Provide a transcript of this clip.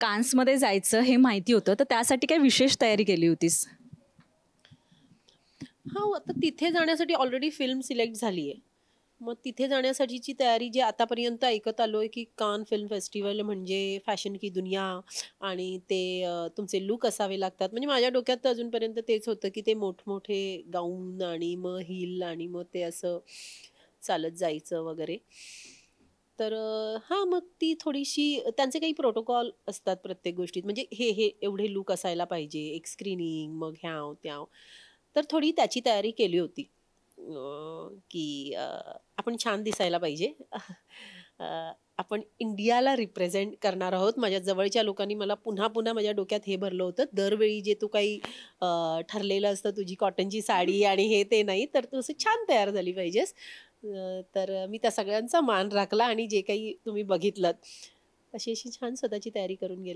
कान्समध्ये जायचं हे माहिती होतं, तर त्यासाठी काही विशेष तयारी केली होतीस? हां, आता तिथे जाण्यासाठी ऑलरेडी फिल्म सिलेक्ट झाली आहे. मग तिथे जाण्यासाठीची तयारी जी आतापर्यंत ऐकत आलोय, की कान फिल्म फेस्टिव्हल म्हणजे फॅशन की दुनिया आणि ते तुमचे लूक असावे लागतात. म्हणजे माझ्या डोक्यात तर अजूनपर्यंत तेच होतं, की ते मोठमोठे गाऊन आणि मग हील आणि मग ते असं चालत जायचं वगैरे. तर हां, मग ती थोडीशी त्यांचे काही प्रोटोकॉल असतात प्रत्येक गोष्टीत. म्हणजे हे एवढे लूक असायला पाहिजे, एक स्क्रीनिंग, मग ह्याव-त्याव. तर थोडी त्याची तयारी केली होती. की आपण छान दिसायला पाहिजे. आपण इंडियाला रिप्रेझेंट करणार आहोत. माझ्या जवळच्या लोकांनी मला पुन्हा-पुन्हा माझ्या डोक्यात हे भरलं होतं. दरवेळी जे तू काही ठरलेलं असतं तुझी कॉटनची साडी आणि हे ते नाही, तर तू असं छान तयार झाली पाहिजेस. तर मी त्या सगळ्यांचा मान राखला आणि जे काही तुम्ही बघितलत, तशी अशी छान स्वतःची तयारी करून गेले.